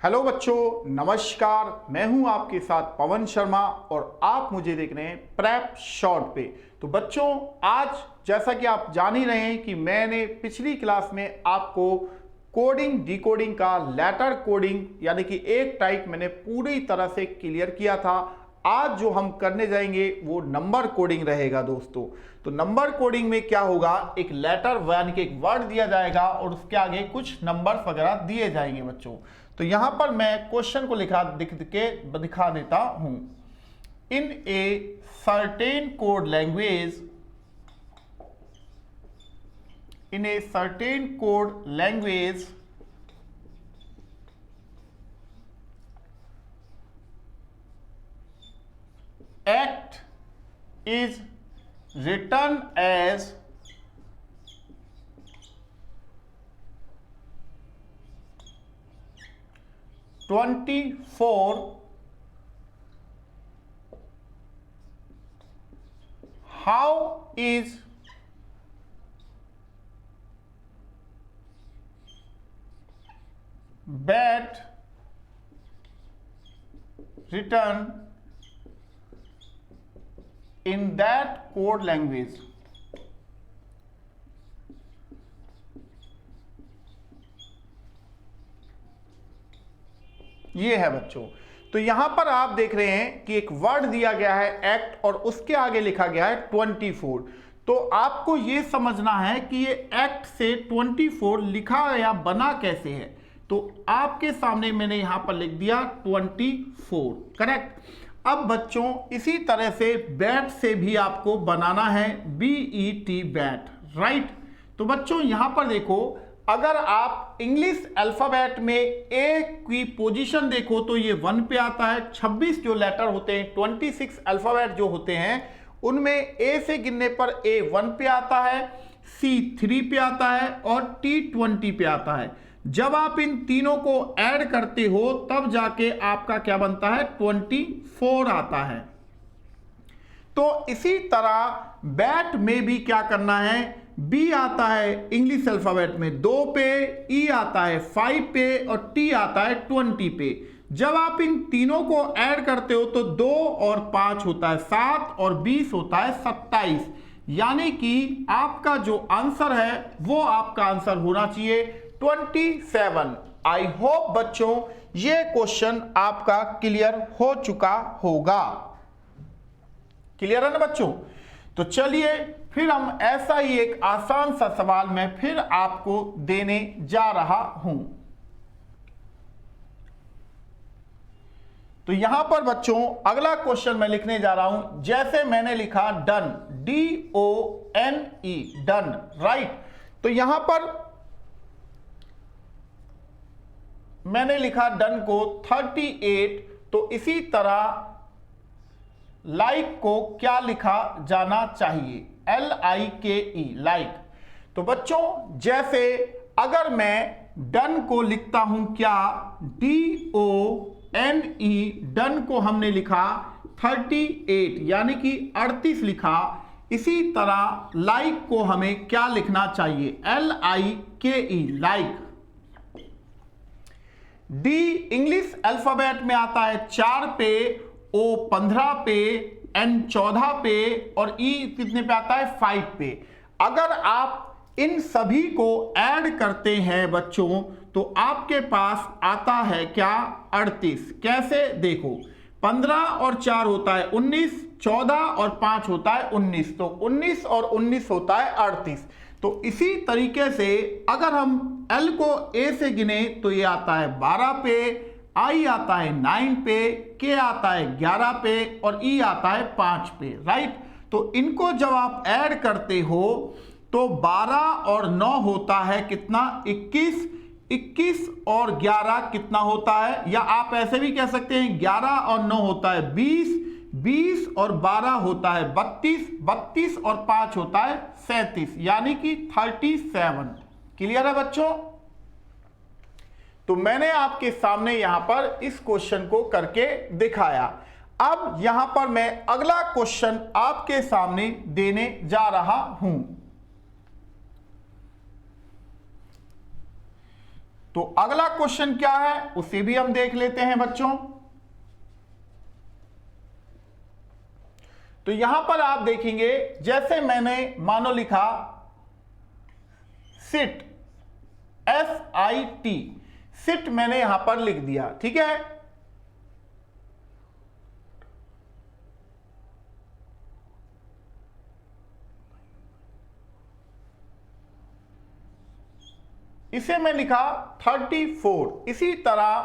Hello बच्चों, नमस्कार। मैं हूं आपके साथ पवन शर्मा और आप मुझे देख रहे हैं प्रेप शॉर्ट पे। तो बच्चों, आज जैसा कि आप जान ही रहे हैं कि मैंने पिछली क्लास में आपको कोडिंग डिकोडिंग का लेटर कोडिंग यानी कि एक टाइप मैंने पूरी तरह से क्लियर किया था। आज जो हम करने जाएंगे वो नंबर कोडिंग रहेगा दोस्तों। तो नंबर कोडिंग में क्या होगा, एक लेटर यानी कि एक वर्ड दिया जाएगा और उसके आगे कुछ नंबर्स वगैरह दिए जाएंगे बच्चों। तो यहां पर मैं क्वेश्चन को दिखा देता हूं। In a certain code language act is written as "24". How is that written in that code language? ये है बच्चों। तो यहां पर आप देख रहे हैं कि एक वर्ड दिया गया है एक्ट और उसके आगे लिखा गया है 24। तो आपको ये समझना है कि ये एक्ट से 24 लिखा या बना कैसे है। तो आपके सामने मैंने यहां पर लिख दिया 24, करेक्ट। अब बच्चों इसी तरह से बैट से भी आपको बनाना है BET बैट, राइट। तो बच्चों यहां पर देखो, अगर आप इंग्लिश अल्फाबेट में ए की पोजीशन देखो तो ये 1 पे आता है। 26 जो लेटर होते हैं, 26 अल्फाबेट जो होते हैं उनमें ए से गिनने पर ए 1 पे आता है, C 3 पे आता है और T 20 पे आता है। जब आप इन तीनों को ऐड करते हो तब जाके आपका क्या बनता है, 24 आता है। तो इसी तरह बैट में भी क्या करना है, बी आता है इंग्लिश अल्फाबेट में 2 पे, ई आता है 5 पे और टी आता है 20 पे। जब आप इन तीनों को ऐड करते हो तो 2 और 5 होता है 7 और 20 होता है 27। यानी कि आपका जो आंसर है वो आपका आंसर होना चाहिए 27। आई होप बच्चों ये क्वेश्चन आपका क्लियर हो चुका होगा। क्लियर है ना बच्चों। तो चलिए फिर हम ऐसा ही एक आसान सा सवाल मैं फिर आपको देने जा रहा हूं। तो यहां पर बच्चों अगला क्वेश्चन मैं लिखने जा रहा हूं। जैसे मैंने लिखा डन, DONE, डन, राइट। तो यहां पर मैंने लिखा डन को 38। तो इसी तरह लाइक को क्या लिखा जाना चाहिए, LIKE, लाइक। तो बच्चों जैसे अगर मैं डन को लिखता हूं क्या, DONE, डन को हमने लिखा 38 यानी कि 38 लिखा। इसी तरह लाइक को हमें क्या लिखना चाहिए, LIKE, like. D English alphabet में आता है 4 पे, O 15 पे, N 14 पे और E कितने पे आता है, 5 पे। अगर आप इन सभी को ऐड करते हैं बच्चों तो आपके पास आता है क्या, 38। कैसे देखो, 15 और 4 होता है 19, 14 और 5 होता है 19, तो 19 और 19 होता है 38। तो इसी तरीके से अगर हम L को A से गिने तो ये आता है 12 पे, I आता है 9 पे, K आता है 11 पे और E आता है 5 पे, राइट। तो इनको जब आप ऐड करते हो तो 12 और 9 होता है कितना, 21, 21 और 11 कितना होता है, या आप ऐसे भी कह सकते हैं 11 और 9 होता है 20, 20 और 12 होता है 32, 32 और 5 होता है 37, यानी कि 37। क्लियर है बच्चों। तो मैंने आपके सामने यहां पर इस क्वेश्चन को करके दिखाया। अब यहां पर मैं अगला क्वेश्चन आपके सामने देने जा रहा हूं। तो अगला क्वेश्चन क्या है उसे भी हम देख लेते हैं बच्चों। तो यहां पर आप देखेंगे, जैसे मैंने मानो लिखा सिट, SIT, सिट मैंने यहां पर लिख दिया, ठीक है। इसे मैं लिखा 34। इसी तरह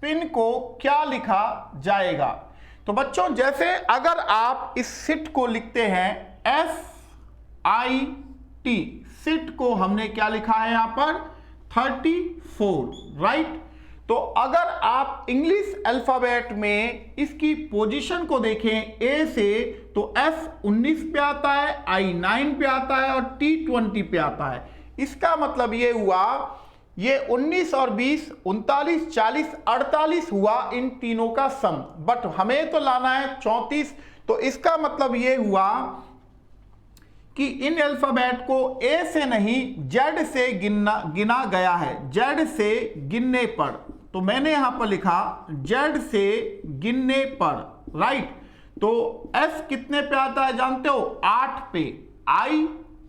पिन को क्या लिखा जाएगा? तो बच्चों जैसे अगर आप इस सिट को लिखते हैं SIT, सिट को हमने क्या लिखा है यहां पर 34, राइट। तो अगर आप इंग्लिश अल्फाबेट में इसकी पोजीशन को देखें A से, तो S 19 पे आता है, I 9 पे आता है और T 20 पे आता है। इसका मतलब ये हुआ, ये 19 और 20 39 40 48 हुआ इन तीनों का सम, बट हमें तो लाना है 34। तो इसका मतलब ये हुआ कि इन अल्फाबेट को A से नहीं Z से गिना गया है, Z से गिनने पर। तो मैंने यहां पर लिखा Z से गिनने पर, राइट। तो S कितने पे आता है जानते हो? 8 पे, I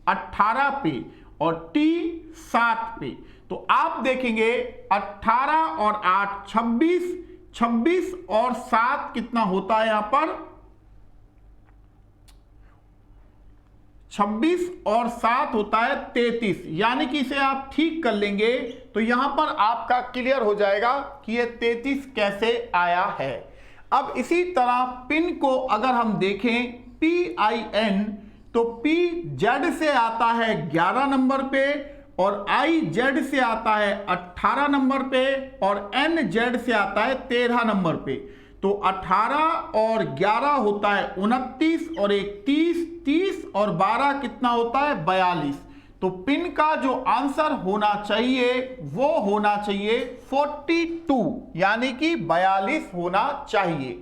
18 पे और T 7 पे। तो आप देखेंगे 18 और 8 26, 26 और 7 कितना होता है यहां पर? 26 और 7 होता है 33, यानी कि इसे आप ठीक कर लेंगे तो यहां पर आपका क्लियर हो जाएगा कि ये 33 कैसे आया है। अब इसी तरह पिन को अगर हम देखें PIN, तो P Z से आता है 11 नंबर पे और I Z से आता है 18 नंबर पे और N Z से आता है 13 नंबर पे। तो 18 और 11 होता है 29 और 31, 30 और 12 कितना होता है? 42। तो पिन का जो आंसर होना चाहिए वो होना चाहिए 42, यानी कि 42 होना चाहिए।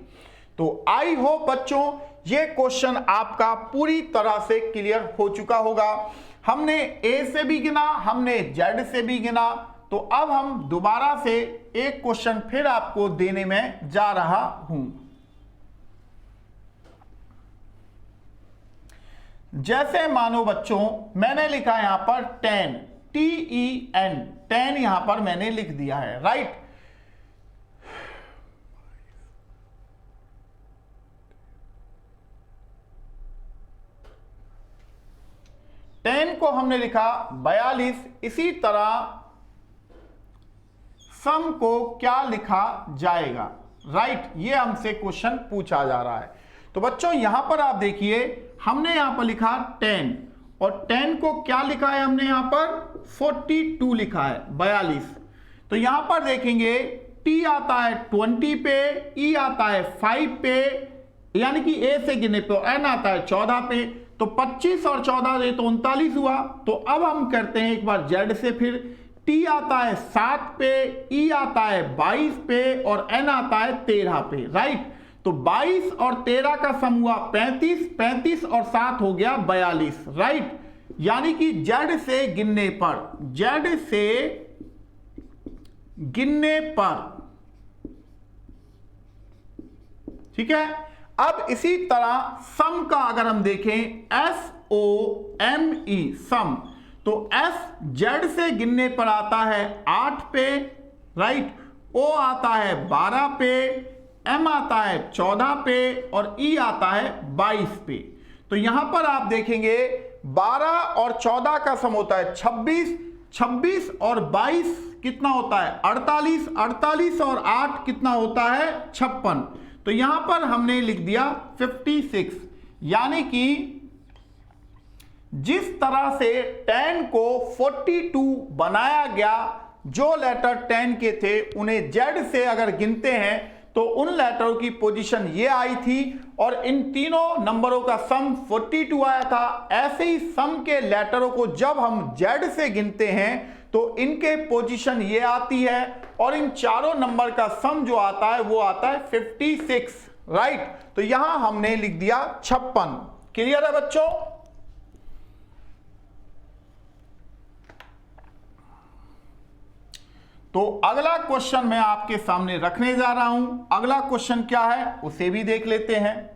तो आई होप बच्चों ये क्वेश्चन आपका पूरी तरह से क्लियर हो चुका होगा। हमने A से भी गिना, हमने Z से भी गिना। तो अब हम दोबारा से एक क्वेश्चन फिर आपको देने में जा रहा हूं। जैसे मानो बच्चों मैंने लिखा यहां पर 10, TEN, 10 यहां पर मैंने लिख दिया है, राइट। टेन को हमने लिखा 42। इसी तरह सम को क्या लिखा जाएगा, राइट। ये हमसे क्वेश्चन पूछा जा रहा है। तो बच्चों यहां पर आप देखिए हमने यहां पर लिखा 10 और 10 को क्या लिखा है हमने यहां पर 42 लिखा है, 42। तो यहां पर देखेंगे T आता है 20 पे, E आता है 5 पे, यानी कि A से गिनने पे, N आता है 14 पे। तो 25 और 14 दे तो 39 हुआ। तो अब हम करते हैं एक बार Z से, फिर T आता है 7 पे, E आता है 22 पे और N आता है 13 पे, राइट। तो 22 और 13 का सम हुआ 35, 35 और 7 हो गया 42, राइट। यानी कि Z से गिनने पर, Z से गिनने पर, ठीक है। अब इसी तरह सम का अगर हम देखें SOME, सम, तो S Z से गिनने पर आता है 8 पे, राइट। O आता है 12 पे, M आता है 14 पे और E आता है 22 पे। तो यहां पर आप देखेंगे 12 और 14 का सम होता है 26, 26 और 22 कितना होता है 48, 48 और 8 कितना होता है 56। तो यहां पर हमने लिख दिया 56, यानी कि जिस तरह से 10 को 42 बनाया गया, जो लेटर 10 के थे उन्हें Z से अगर गिनते हैं तो उन लेटरों की पोजीशन ये आई थी और इन तीनों नंबरों का सम 42 आया था। ऐसे ही सम के लेटरों को जब हम Z से गिनते हैं तो इनके पोजीशन ये आती है और इन चारों नंबर का सम जो आता है वो आता है 56, राइट। तो यहां हमने लिख दिया 56। क्लियर है बच्चों? तो अगला क्वेश्चन मैं आपके सामने रखने जा रहा हूं। अगला क्वेश्चन क्या है उसे भी देख लेते हैं।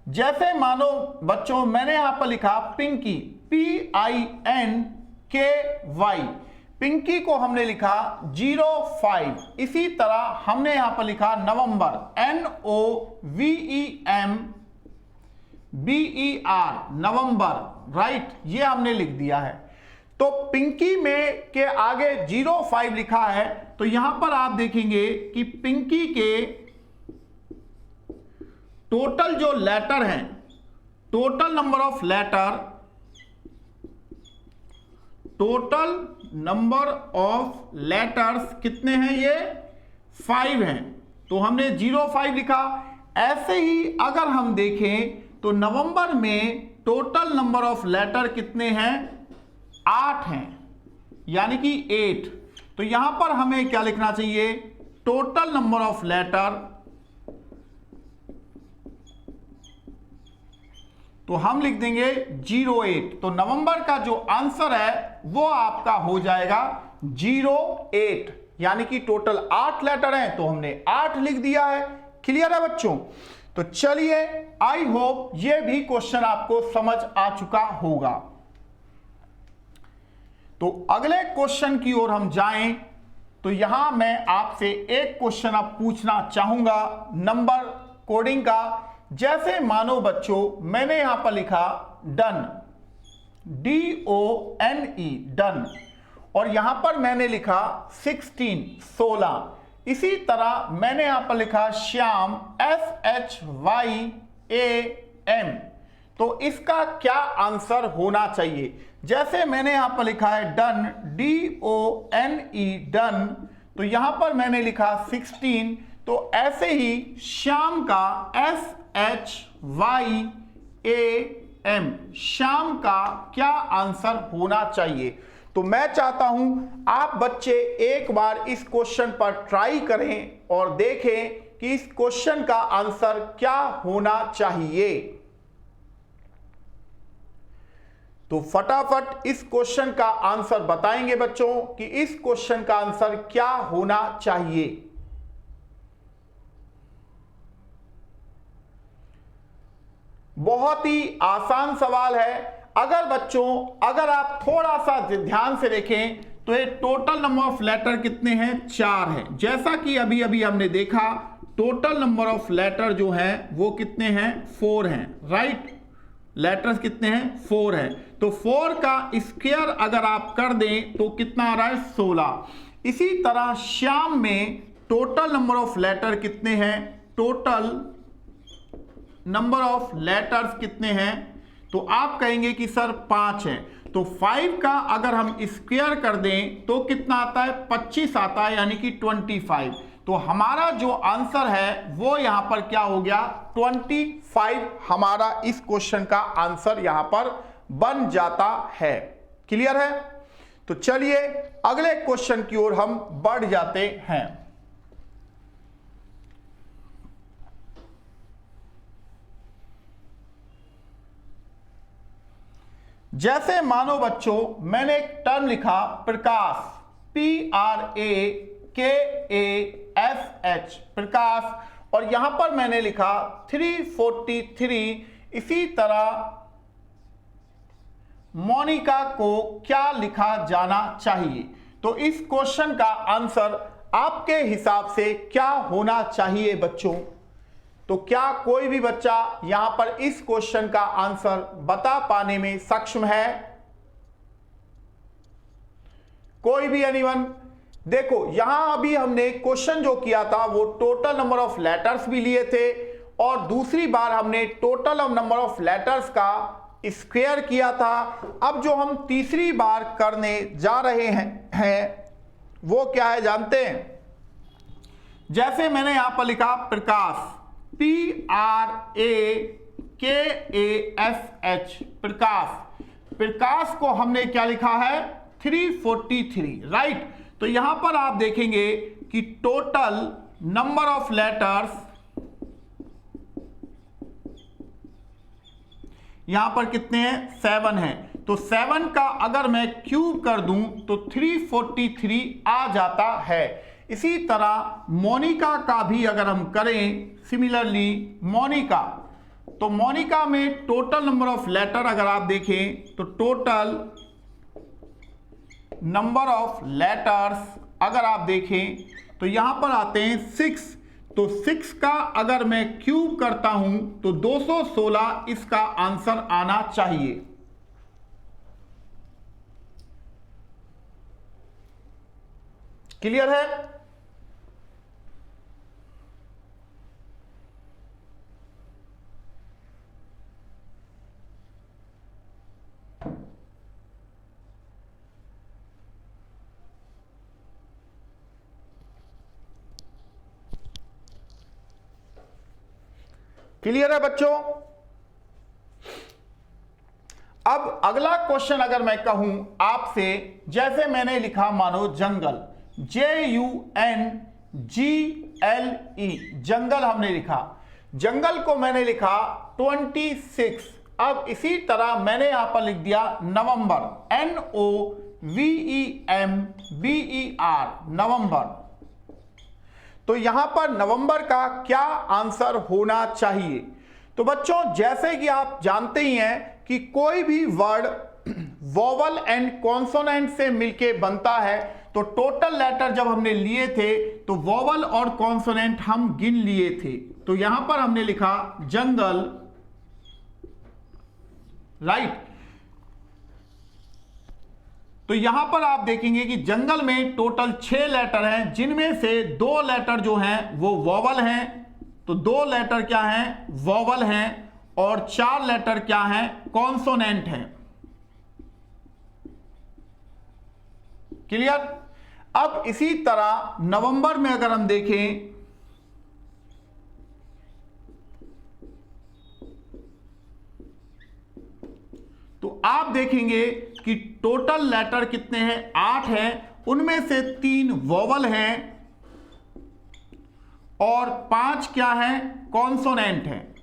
जैसे मानो बच्चों मैंने यहां पर लिखा पिंकी, PINKY, पिंकी को हमने लिखा 05। इसी तरह हमने यहां पर लिखा नवंबर, NOVEMBER, नवंबर, राइट, ये हमने लिख दिया है। तो पिंकी में के आगे 05 लिखा है, तो यहां पर आप देखेंगे कि पिंकी के टोटल जो लेटर हैं, total number of letter, total number of letters कितने हैं, ये 5 हैं, तो हमने 05 लिखा। ऐसे ही अगर हम देखें तो नवंबर में टोटल नंबर ऑफ लेटर कितने हैं, 8 हैं, यानी कि 8। तो यहां पर हमें क्या लिखना चाहिए, टोटल नंबर ऑफ लेटर, तो हम लिख देंगे 08। तो नवंबर का जो आंसर है वो आपका हो जाएगा 08, यानी कि टोटल 8 लेटर हैं, तो हमने 8 लिख दिया है। क्लियर है बच्चों? तो चलिए, आई होप ये भी क्वेश्चन आपको समझ आ चुका होगा। तो अगले क्वेश्चन की ओर हम जाएं, तो यहां मैं आपसे एक क्वेश्चन अब पूछना चाहूंगा नंबर कोडिंग का। जैसे मानो बच्चों मैंने यहां पर लिखा डन, DONE, डन, और यहां पर मैंने लिखा 16। इसी तरह मैंने यहां पर लिखा श्याम, SHYAM। तो इसका क्या आंसर होना चाहिए? जैसे मैंने यहां पर लिखा है डन, DONE, डन, तो यहां पर मैंने लिखा 16। तो ऐसे ही श्याम का SHYAM, श्याम का क्या आंसर होना चाहिए? तो मैं चाहता हूं आप बच्चे एक बार इस क्वेश्चन पर ट्राई करें और देखें कि इस क्वेश्चन का आंसर क्या होना चाहिए। तो फटाफट इस क्वेश्चन का आंसर बताएंगे बच्चों कि इस क्वेश्चन का आंसर क्या होना चाहिए। बहुत ही आसान सवाल है। अगर बच्चों अगर आप थोड़ा सा ध्यान से देखें तो ये टोटल नंबर ऑफ लेटर कितने हैं, 4 हैं। जैसा कि अभी अभी हमने देखा टोटल नंबर ऑफ लेटर जो है वो कितने हैं, 4 हैं, राइट। लेटर्स कितने हैं, 4 हैं। तो 4 का स्क्वायर अगर आप कर दें तो कितना आ रहा है, 16। इसी तरह श्याम में टोटल नंबर ऑफ लेटर कितने हैं, टोटल नंबर ऑफ लेटर्स कितने हैं, तो आप कहेंगे कि सर 5 हैं। तो 5 का अगर हम स्क्वायर कर दें तो कितना आता है, 25 आता है, यानी कि 25। तो हमारा जो आंसर है वो यहां पर क्या हो गया, 25 हमारा इस क्वेश्चन का आंसर यहां पर बन जाता है। क्लियर है? तो चलिए अगले क्वेश्चन की ओर हम बढ़ जाते हैं। जैसे मानो बच्चों मैंने एक टर्म लिखा प्रकाश, PRAKASH, प्रकाश, और यहां पर मैंने लिखा 343। इसी तरह मोनिका को क्या लिखा जाना चाहिए? तो इस क्वेश्चन का आंसर आपके हिसाब से क्या होना चाहिए बच्चों? तो क्या कोई भी बच्चा यहां पर इस क्वेश्चन का आंसर बता पाने में सक्षम है? कोई भी एनीवन? देखो यहां अभी हमने क्वेश्चन जो किया था वो टोटल नंबर ऑफ लेटर्स भी लिए थे, और दूसरी बार हमने टोटल नंबर ऑफ लेटर्स का स्क्वायर किया था। अब जो हम तीसरी बार करने जा रहे हैं वो क्या है जानते हैं? जैसे मैंने यहां पर लिखा प्रकाश, PRAKASH, प्रकाश, प्रकाश को हमने क्या लिखा है, 343, राइट। तो यहां पर आप देखेंगे कि टोटल नंबर ऑफ लेटर्स यहां पर कितने हैं, 7 हैं। तो 7 का अगर मैं क्यूब कर दूं तो 343 आ जाता है। इसी तरह मोनिका का भी अगर हम करें, सिमिलरली मोनिका, तो मोनिका में टोटल नंबर ऑफ लेटर अगर आप देखें तो टोटल नंबर ऑफ लेटर्स अगर आप देखें तो यहां पर आते हैं 6। तो 6 का अगर मैं क्यूब करता हूं तो 216 इसका आंसर आना चाहिए। क्लियर है? क्लियर है बच्चों? अब अगला क्वेश्चन अगर मैं कहूं आपसे, जैसे मैंने लिखा मानो जंगल, JUNGLE, जंगल हमने लिखा, जंगल को मैंने लिखा 26। अब इसी तरह मैंने यहां पर लिख दिया नवंबर, NOVEMBER, नवंबर। तो यहां पर नवंबर का क्या आंसर होना चाहिए? तो बच्चों जैसे कि आप जानते ही हैं कि कोई भी वर्ड वोवल एंड कॉन्सोनेंट से मिलके बनता है, तो टोटल लेटर जब हमने लिए थे तो वोवल और कॉन्सोनेंट हम गिन लिए थे। तो यहां पर हमने लिखा जंगल, राइट। तो यहां पर आप देखेंगे कि जंगल में टोटल 6 लेटर हैं, जिनमें से 2 लेटर जो हैं वो वोवल हैं। तो 2 लेटर क्या हैं? वोवल हैं। और 4 लेटर क्या हैं? कॉन्सोनेंट हैं। क्लियर? अब इसी तरह नवंबर में अगर हम देखें तो आप देखेंगे कि टोटल लेटर कितने हैं? 8 हैं। उनमें से 3 वोवल हैं और 5 क्या हैं? कॉन्सोनेंट हैं।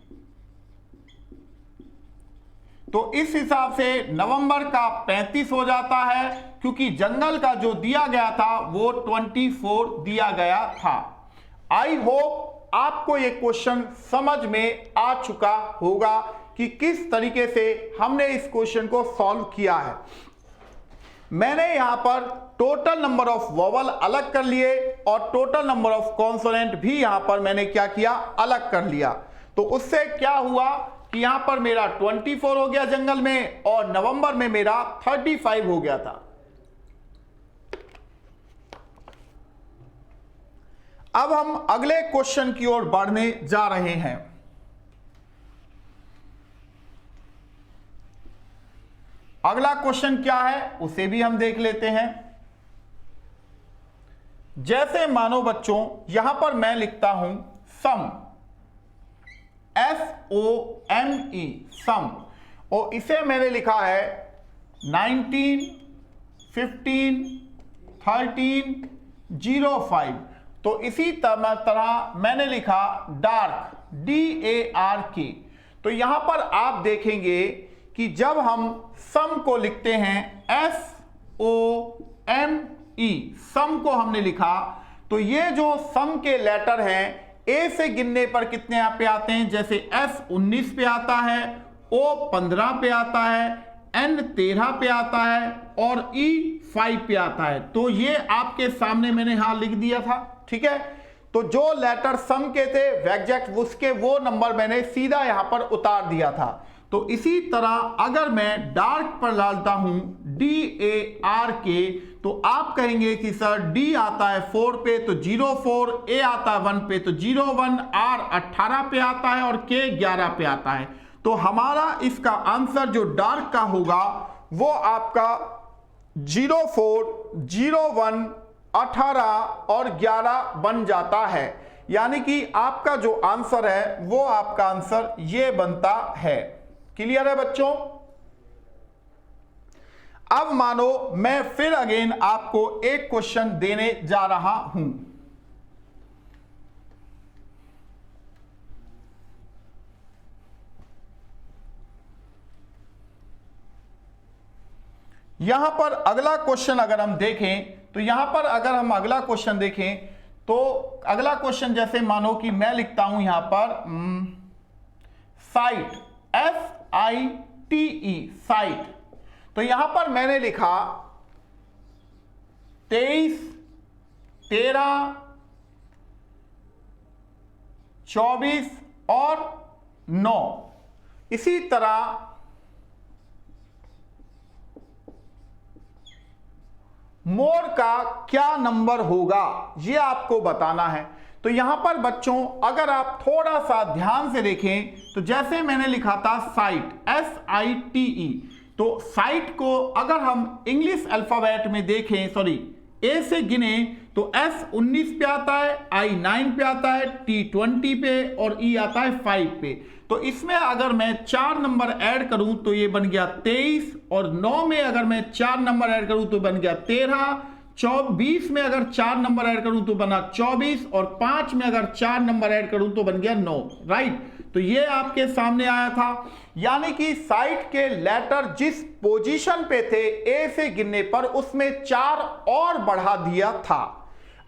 तो इस हिसाब से नवंबर का 35 हो जाता है, क्योंकि जंगल का जो दिया गया था वो 24 दिया गया था। आई होप आपको ये क्वेश्चन समझ में आ चुका होगा कि किस तरीके से हमने इस क्वेश्चन को सॉल्व किया है। मैंने यहां पर टोटल नंबर ऑफ वोवल अलग कर लिए और टोटल नंबर ऑफ कॉन्सोनेंट भी यहां पर मैंने क्या किया? अलग कर लिया। तो उससे क्या हुआ कि यहां पर मेरा 24 हो गया जंगल में और नवंबर में मेरा 35 हो गया था। अब हम अगले क्वेश्चन की ओर बढ़ने जा रहे हैं। अगला क्वेश्चन क्या है उसे भी हम देख लेते हैं। जैसे मानो बच्चों यहां पर मैं लिखता हूं सम, SOME, सम, और इसे मैंने लिखा है 19, 15, 13, 05। तो इसी तरह मैंने लिखा डार्क, DARK। तो यहां पर आप देखेंगे कि जब हम सम को लिखते हैं SOME, सम को हमने लिखा, तो ये जो सम के लेटर हैं ए से गिनने पर कितने यहाँ पे आते हैं? जैसे S 19 पे आता है, O 15 पे आता है, N 13 पे आता है और E 5 पे आता है। तो ये आपके सामने मैंने यहां लिख दिया था, ठीक है। तो जो लेटर सम के थे एग्जैक्ट उसके वो नंबर मैंने सीधा यहां पर उतार दिया था। तो इसी तरह अगर मैं डार्क पर डालता हूं DARK, तो आप कहेंगे कि सर D आता है 4 पे तो 04, A आता है 1 पे तो 01, R 18 पे आता है और K 11 पे आता है। तो हमारा इसका आंसर जो डार्क का होगा वो आपका 04, 01, 18 और 11 बन जाता है। यानी कि आपका जो आंसर है वो आपका आंसर ये बनता है। क्लियर है बच्चों? अब मानो मैं फिर अगेन आपको एक क्वेश्चन देने जा रहा हूं। यहां पर अगला क्वेश्चन अगर हम देखें तो यहां पर अगर हम अगला क्वेश्चन देखें तो अगला क्वेश्चन जैसे मानो कि मैं लिखता हूं यहां पर साइट, SITE साइट। तो यहां पर मैंने लिखा 23, 13, 24 और 9। इसी तरह मोर का क्या नंबर होगा ये आपको बताना है। तो यहां पर बच्चों अगर आप थोड़ा सा ध्यान से देखें तो जैसे मैंने लिखा था साइट, SITE, तो साइट को अगर हम इंग्लिश अल्फाबेट में देखें, सॉरी ए से गिने तो S 19 पे आता है, I 9 पे आता है, T 20 पे और E आता है 5 पे। तो इसमें अगर मैं 4 नंबर ऐड करूं तो ये बन गया 23, और 9 में अगर मैं 4 नंबर ऐड करूं तो बन गया 13, 24 में अगर 4 नंबर ऐड करूं तो बना 24, और 5 में अगर 4 नंबर ऐड करूं तो बन गया 9। राइट, तो ये आपके सामने आया था। यानी कि साइट के लेटर जिस पोजीशन पे थे ए से गिनने पर उसमें 4 और बढ़ा दिया था।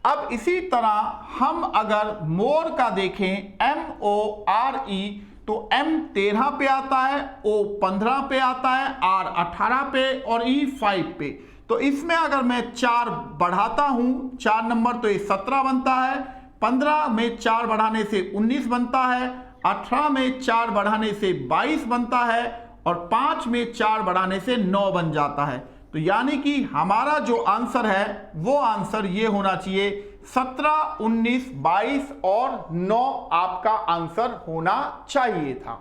अब इसी तरह हम अगर मोर का देखें, MORE, तो M 13 पे आता है, O 15 पे आता है, R 18 पे और E 5 पे। तो इसमें अगर मैं 4 बढ़ाता हूं 4 नंबर तो ये 17 बनता है, 15 में 4 बढ़ाने से 19 बनता है, 18 में 4 बढ़ाने से 22 बनता है और 5 में 4 बढ़ाने से 9 बन जाता है। तो यानी कि हमारा जो आंसर है वो आंसर ये होना चाहिए 17, 19, 22 और 9 आपका आंसर होना चाहिए था।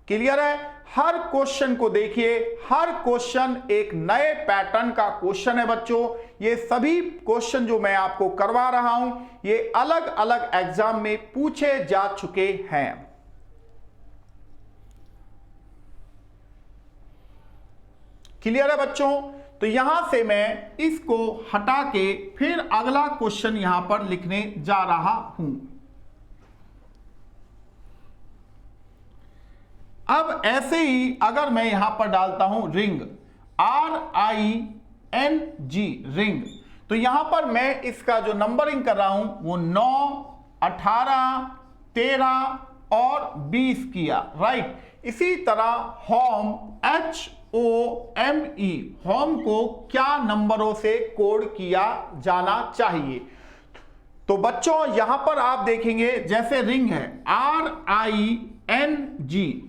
क्लियर है? हर क्वेश्चन को देखिए, हर क्वेश्चन एक नए पैटर्न का क्वेश्चन है बच्चों। ये सभी क्वेश्चन जो मैं आपको करवा रहा हूं ये अलग अलग एग्जाम में पूछे जा चुके हैं। क्लियर है बच्चों? तो यहां से मैं इसको हटा के फिर अगला क्वेश्चन यहां पर लिखने जा रहा हूं। अब ऐसे ही अगर मैं यहां पर डालता हूं रिंग, RING, रिंग, तो यहां पर मैं इसका जो नंबरिंग कर रहा हूं वो 9, 18, 13 और 20 किया। राइट, इसी तरह होम, HOME, होम को क्या नंबरों से कोड किया जाना चाहिए? तो बच्चों यहां पर आप देखेंगे जैसे रिंग है RING,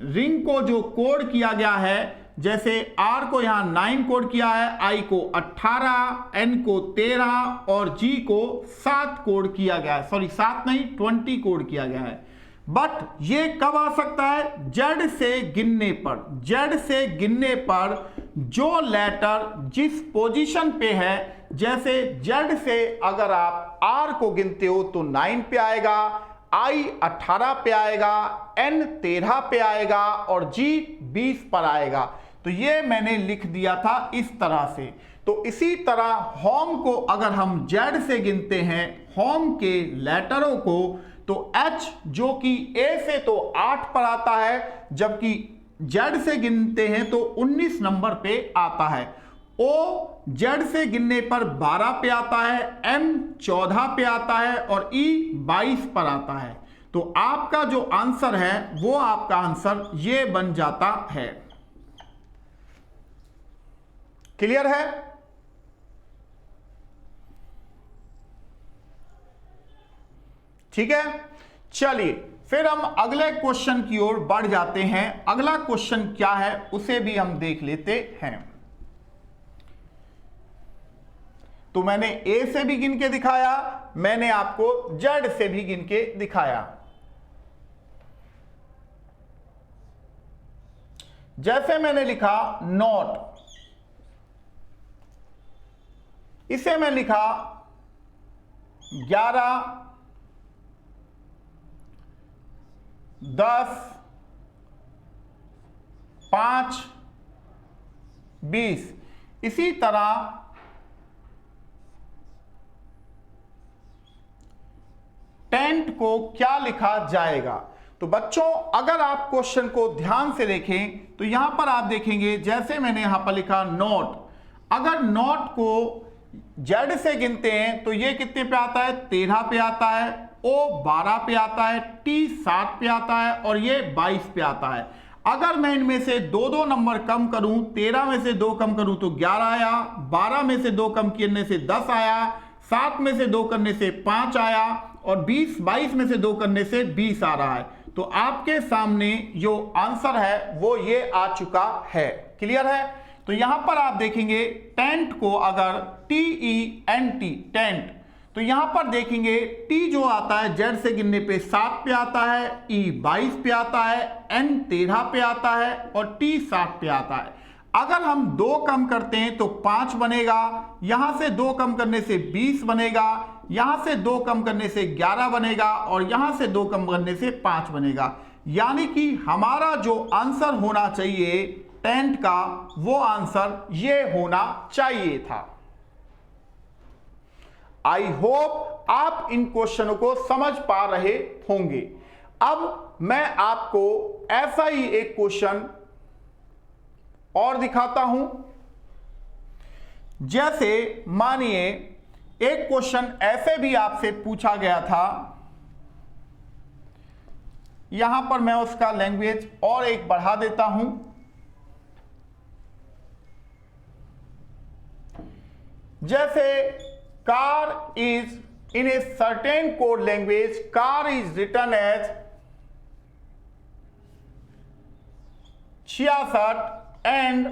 रिंग को जो कोड किया गया है, जैसे R को यहां 9 कोड किया है, I को 18, N को 13 और G को 7 कोड किया गया है। सॉरी 7 नहीं 20 कोड किया गया है। बट ये कब आ सकता है? जेड से गिनने पर। जेड से गिनने पर जो लेटर जिस पोजीशन पे है, जैसे जेड से अगर आप आर को गिनते हो तो 9 पे आएगा, आई 18 पे आएगा, एन 13 पे आएगा और जी 20 पर आएगा। तो ये मैंने लिख दिया था इस तरह से। तो इसी तरह होम को अगर हम जेड से गिनते हैं, होम के लेटरों को, तो H जो कि A से तो 8 पर आता है, जबकि Z से गिनते हैं तो 19 नंबर पे आता है। O Z से गिनने पर 12 पे आता है, M 14 पे आता है और E 22 पर आता है। तो आपका जो आंसर है वो आपका आंसर ये बन जाता है। क्लियर है? ठीक है, चलिए फिर हम अगले क्वेश्चन की ओर बढ़ जाते हैं। अगला क्वेश्चन क्या है उसे भी हम देख लेते हैं। तो मैंने ए से भी गिन के दिखाया, मैंने आपको जेड से भी गिन के दिखाया। जैसे मैंने लिखा नोट, इसे मैं लिखा 11, 10, 5, 20। इसी तरह टेंट को क्या लिखा जाएगा? तो बच्चों अगर आप क्वेश्चन को ध्यान से देखें तो यहां पर आप देखेंगे जैसे मैंने यहां पर लिखा नोट, अगर नॉट को जेड से गिनते हैं तो ये कितने पे आता है, 13 पे आता है, ओ 12 पे आता है, टी 7 पे आता है और ये 22 पे आता है। अगर मैं इनमें से दो दो नंबर कम करूं, 13 में से 2 कम करूं तो 11 आया, 12 में से 2 कम करने से 10 आया, 7 में से 2 करने से 5 आया और 22 में से 2 करने से 20 आ रहा है। तो आपके सामने जो आंसर है वो ये आ चुका है। क्लियर है? तो यहां पर आप देखेंगे टेंट को, अगर TENT टेंट, तो यहां पर देखेंगे टी जो आता है जेड से गिनने पे 7 पे आता है, ई 22 पे आता है, एन 13 पे आता है और टी 7 पे आता है। अगर हम 2 कम करते हैं तो 5 बनेगा, यहां से 2 कम करने से 20 बनेगा, यहां से 2 कम करने से 11 बनेगा और यहां से 2 कम करने से 5 बनेगा। यानी कि हमारा जो आंसर होना चाहिए टेंट का, वो आंसर ये होना चाहिए था। आई होप आप इन क्वेश्चनों को समझ पा रहे होंगे। अब मैं आपको ऐसा ही एक क्वेश्चन और दिखाता हूं। जैसे मानिए एक क्वेश्चन ऐसे भी आपसे पूछा गया था, यहां पर मैं उसका लैंग्वेज और एक बढ़ा देता हूं। जैसे car is in a certain code language, car is written as 66 and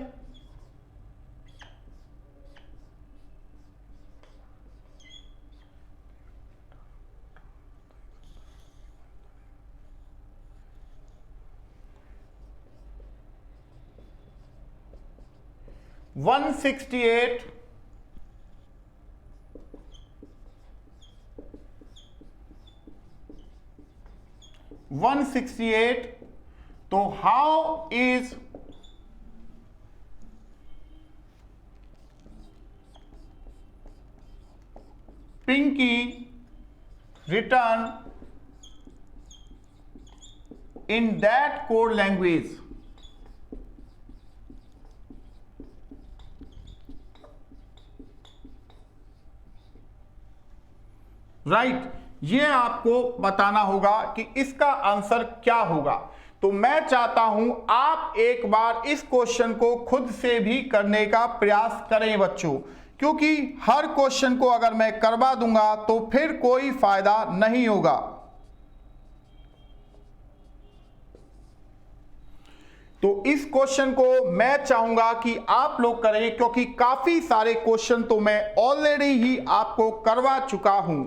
one 68 168। तो how is Pinky return in that code language? Right, ये आपको बताना होगा कि इसका आंसर क्या होगा। तो मैं चाहता हूं आप एक बार इस क्वेश्चन को खुद से भी करने का प्रयास करें बच्चों, क्योंकि हर क्वेश्चन को अगर मैं करवा दूंगा तो फिर कोई फायदा नहीं होगा। तो इस क्वेश्चन को मैं चाहूंगा कि आप लोग करें, क्योंकि काफी सारे क्वेश्चन तो मैं ऑलरेडी ही आपको करवा चुका हूं।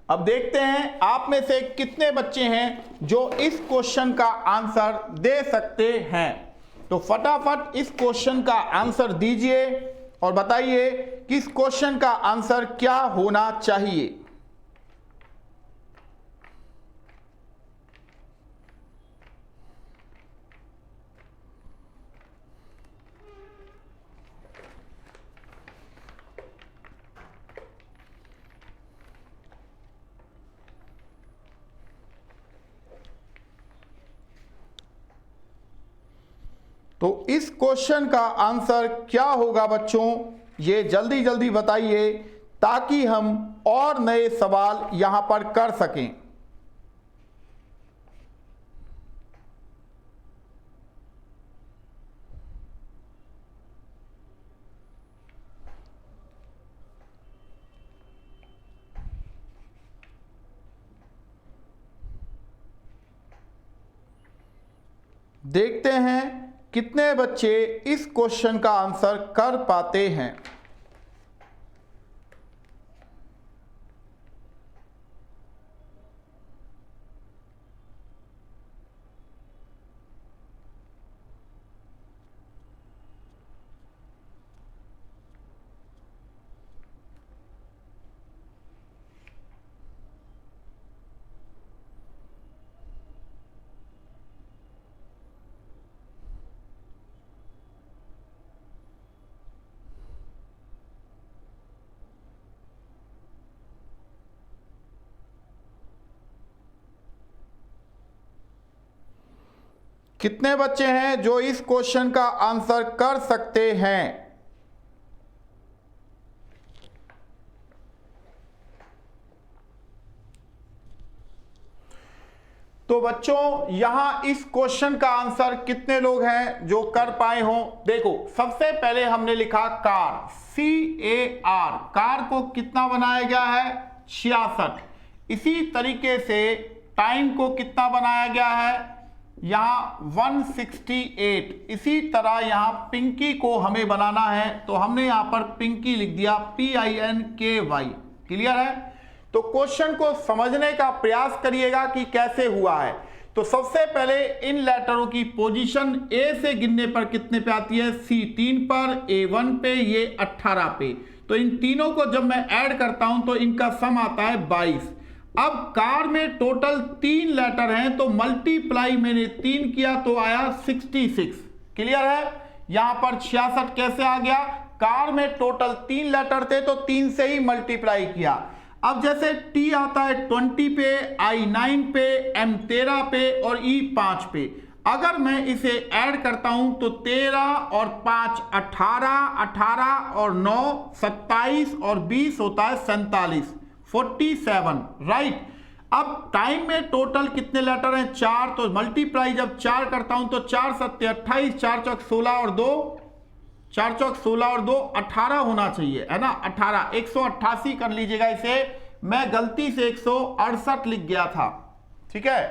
अब देखते हैं आप में से कितने बच्चे हैं जो इस क्वेश्चन का आंसर दे सकते हैं। तो फटाफट इस क्वेश्चन का आंसर दीजिए और बताइए कि इस क्वेश्चन का आंसर क्या होना चाहिए। तो इस क्वेश्चन का आंसर क्या होगा बच्चों, ये जल्दी जल्दी बताइए ताकि हम और नए सवाल यहां पर कर सकें। देखते हैं कितने बच्चे इस क्वेश्चन का आंसर कर पाते हैं। कितने बच्चे हैं जो इस क्वेश्चन का आंसर कर सकते हैं? तो बच्चों यहां इस क्वेश्चन का आंसर कितने लोग हैं जो कर पाए हो? देखो, सबसे पहले हमने लिखा कार, CAR, कार को कितना बनाया गया है? 66। इसी तरीके से टाइम को कितना बनाया गया है? यहां 168। इसी तरह यहां पिंकी को हमें बनाना है, तो हमने यहां पर पिंकी लिख दिया, PINKY। क्लियर है? तो क्वेश्चन को समझने का प्रयास करिएगा कि कैसे हुआ है। तो सबसे पहले इन लेटरों की पोजीशन A से गिनने पर कितने पे आती है? C 3 पर, A 1 पे, ये 18 पे। तो इन तीनों को जब मैं ऐड करता हूं तो इनका सम आता है 22। अब कार में टोटल 3 लेटर हैं, तो मल्टीप्लाई मैंने 3 किया तो आया 66। क्लियर है? यहां पर 66 कैसे आ गया? कार में टोटल 3 लेटर थे तो 3 से ही मल्टीप्लाई किया। अब जैसे T आता है 20 पे, I 9 पे, M 13 पे और E 5 पे। अगर मैं इसे ऐड करता हूं तो 13 और 5 18, 18 और 9 27 और 20 होता है 47, 47, राइट। अब टाइम में टोटल कितने लेटर हैं? 4। तो मल्टीप्लाई जब 4 करता हूं तो 4 7 28, 4 चौक 16 और 2, 4 चौक 16 और 2 18 होना चाहिए, है ना? 18, 188 कर लीजिएगा इसे। मैं गलती से 168 लिख गया था, ठीक है?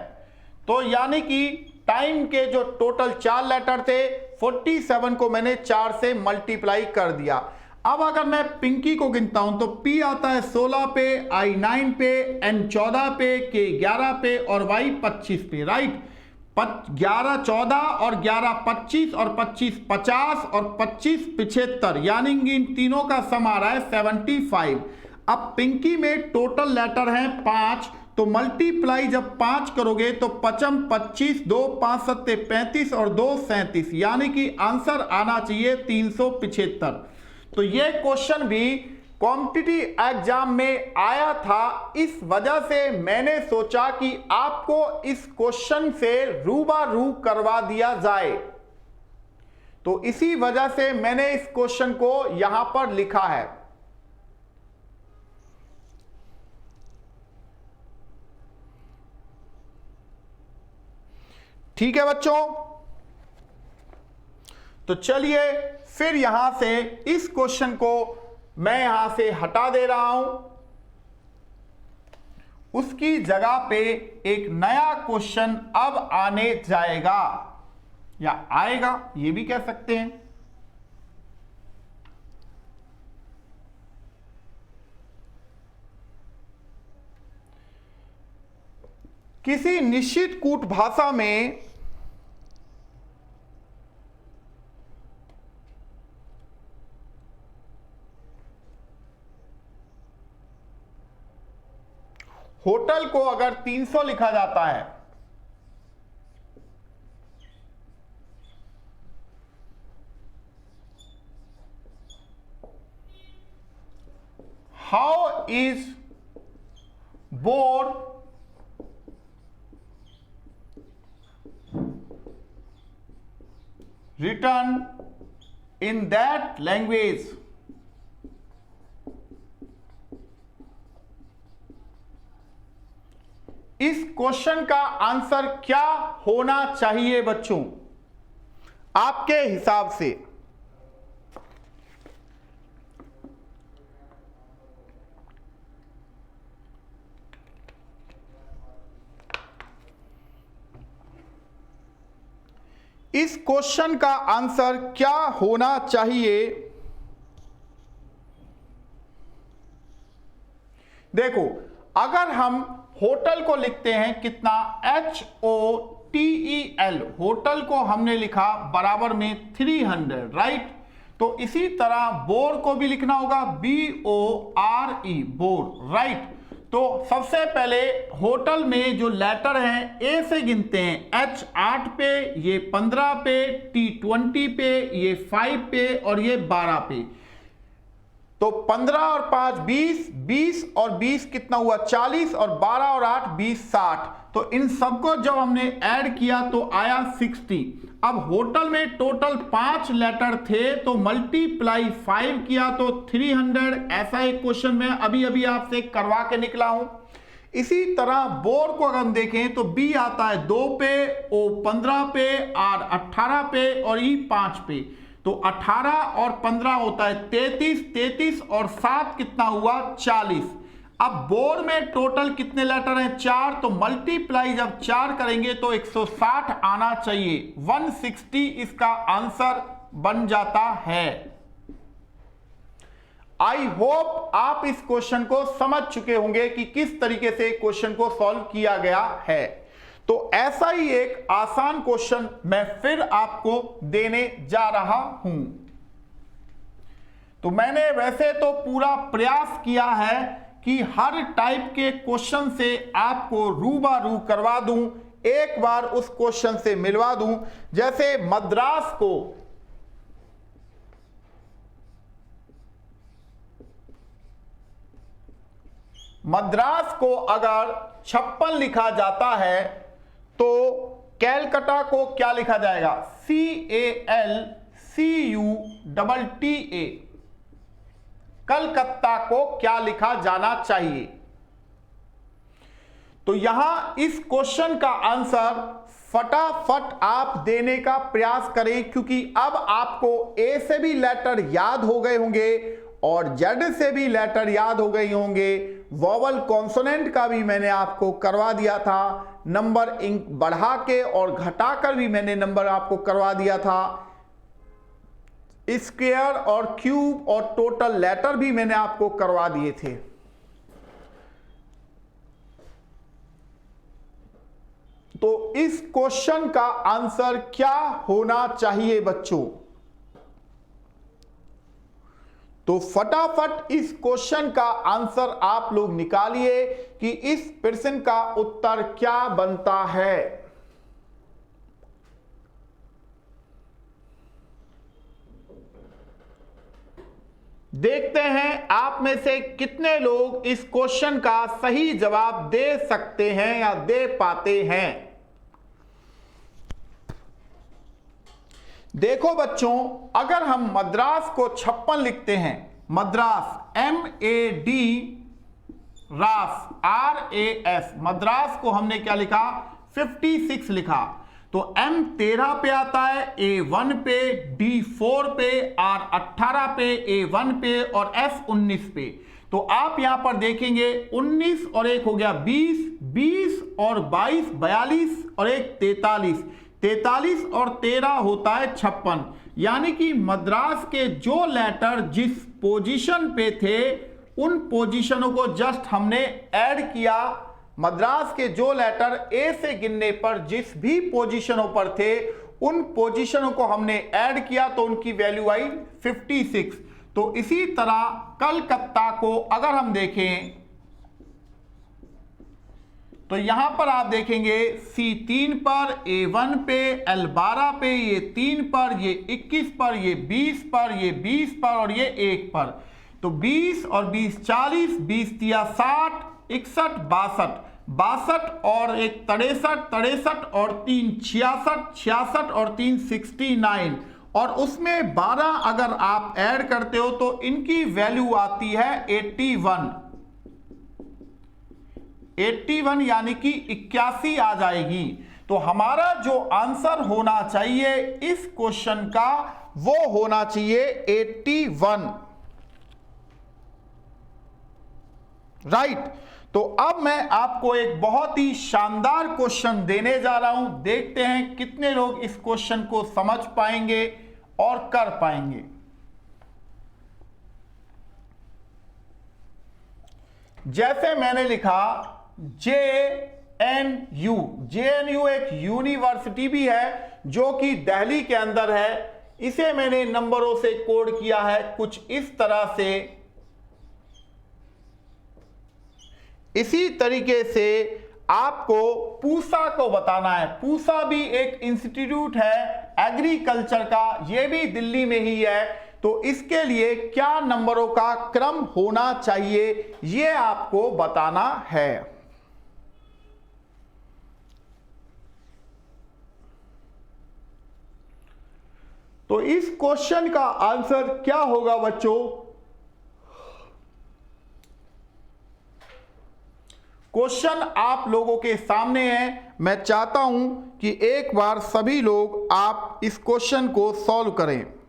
तो यानी कि टाइम के जो टोटल 4 लेटर थे, 47 को मैंने 4 से मल्टीप्लाई कर दिया। अब अगर मैं पिंकी को गिनता हूं तो P आता है 16 पे, I 9 पे, N 14 पे, K 11 पे और Y 25 पे, राइट। 11 14 और 11 25 और 25 50 और 25 75, यानी इन तीनों का सम आ रहा है 75। अब पिंकी में टोटल लेटर हैं 5, तो मल्टीप्लाई जब 5 करोगे तो 5 25, 2 5 7 35 और 2 37, यानी कि आंसर आना चाहिए 375। तो ये क्वेश्चन भी कॉम्पिटिटिव एग्जाम में आया था, इस वजह से मैंने सोचा कि आपको इस क्वेश्चन से रूबरू करवा दिया जाए। तो इसी वजह से मैंने इस क्वेश्चन को यहां पर लिखा है। ठीक है बच्चों, तो चलिए फिर यहां से इस क्वेश्चन को मैं यहां से हटा दे रहा हूं, उसकी जगह पे एक नया क्वेश्चन अब आने जाएगा, या आएगा ये भी कह सकते हैं। किसी निश्चित कूट भाषा में होटल को अगर 300 लिखा जाता है, how is board written in that language? इस क्वेश्चन का आंसर क्या होना चाहिए बच्चों आपके हिसाब से? इस क्वेश्चन का आंसर क्या होना चाहिए? देखो, अगर हम होटल को लिखते हैं कितना, HOTEL, होटल को हमने लिखा बराबर में 300, राइट। तो इसी तरह बोर को भी लिखना होगा BORE, बोर, राइट। तो सबसे पहले होटल में जो लेटर हैं ए से गिनते हैं, H 8 पे, ये 15 पे, T 20 पे, ये 5 पे और ये 12 पे। तो 15 और 5 20, 20 और 20 कितना हुआ 40, और 12 और 8 20 60। तो इन सबको जब हमने ऐड किया तो आया 60। अब होटल में टोटल 5 लेटर थे, तो मल्टीप्लाई 5 किया तो 300। ऐसा एक क्वेश्चन मैं अभी अभी आपसे करवा के निकला हूं। इसी तरह बोर को अगर हम देखें तो बी आता है 2 पे, ओ 15 पे, आर 18 पे और ई 5 पे। तो 18 और 15 होता है 33, 33 और 7 कितना हुआ 40। अब बोर में टोटल कितने लेटर हैं 4, तो मल्टीप्लाई जब 4 करेंगे तो 160 आना चाहिए। 160 इसका आंसर बन जाता है। आई होप आप इस क्वेश्चन को समझ चुके होंगे कि किस तरीके से क्वेश्चन को सॉल्व किया गया है। तो ऐसा ही एक आसान क्वेश्चन मैं फिर आपको देने जा रहा हूं। तो मैंने वैसे तो पूरा प्रयास किया है कि हर टाइप के क्वेश्चन से आपको रूबरू करवा दूं, एक बार उस क्वेश्चन से मिलवा दूं। जैसे मद्रास को अगर 56 लिखा जाता है तो कैलकटा को क्या लिखा जाएगा CALCUTTA। कलकत्ता को क्या लिखा जाना चाहिए। तो यहां इस क्वेश्चन का आंसर फटाफट आप देने का प्रयास करें, क्योंकि अब आपको ए से भी लेटर याद हो गए होंगे और जेड से भी लेटर याद हो गए होंगे। वोवल कॉन्सोनेंट का भी मैंने आपको करवा दिया था, नंबर बढ़ा के और घटाकर भी मैंने नंबर आपको करवा दिया था। स्क्वायर और क्यूब और टोटल लेटर भी मैंने आपको करवा दिए थे। तो इस क्वेश्चन का आंसर क्या होना चाहिए बच्चों। तो फटाफट इस क्वेश्चन का आंसर आप लोग निकालिए कि इस प्रश्न का उत्तर क्या बनता है। देखते हैं आप में से कितने लोग इस क्वेश्चन का सही जवाब दे सकते हैं या दे पाते हैं। देखो बच्चों, अगर हम मद्रास को 56 लिखते हैं, मद्रास MAD रास RAS, मद्रास को हमने क्या लिखा 56 लिखा। तो M 13 पे आता है, A 1 पे, D 4 पे, R 18 पे, A 1 पे और S 19 पे। तो आप यहां पर देखेंगे 19 और 1 हो गया 20, 20 और 22 42 और 1 43, 43 और 13 होता है 56। यानी कि मद्रास के जो लेटर जिस पोजीशन पे थे उन पोजीशनों को जस्ट हमने ऐड किया। मद्रास के जो लेटर ए से गिनने पर जिस भी पोजीशनों पर थे उन पोजीशनों को हमने ऐड किया तो उनकी वैल्यू आई 56। तो इसी तरह कलकत्ता को अगर हम देखें तो यहां पर आप देखेंगे C 3 पर, A 1 पे, L 12 पे, ये 3 पर, ये 21 पर, ये 20 पर, ये 20 पर और ये 1 पर। तो 20 और 20 40, 20 तिया 60, 61 62, 62 और 1 63, 63 और 3 66, 66 और 3 69 और उसमें 12 अगर आप ऐड करते हो तो इनकी वैल्यू आती है 81। 81 यानी कि 81 आ जाएगी। तो हमारा जो आंसर होना चाहिए इस क्वेश्चन का वो होना चाहिए 81। राइट। तो अब मैं आपको एक बहुत ही शानदार क्वेश्चन देने जा रहा हूं। देखते हैं कितने लोग इस क्वेश्चन को समझ पाएंगे और कर पाएंगे। जैसे मैंने लिखा JNU, JNU एक यूनिवर्सिटी भी है जो कि दिल्ली के अंदर है। इसे मैंने नंबरों से कोड किया है कुछ इस तरह से। इसी तरीके से आपको पूसा को बताना है। पूसा भी एक इंस्टीट्यूट है एग्रीकल्चर का, यह भी दिल्ली में ही है। तो इसके लिए क्या नंबरों का क्रम होना चाहिए ये आपको बताना है। तो इस क्वेश्चन का आंसर क्या होगा बच्चों? क्वेश्चन आप लोगों के सामने है। मैं चाहता हूं कि एक बार सभी लोग आप इस क्वेश्चन को सॉल्व करें।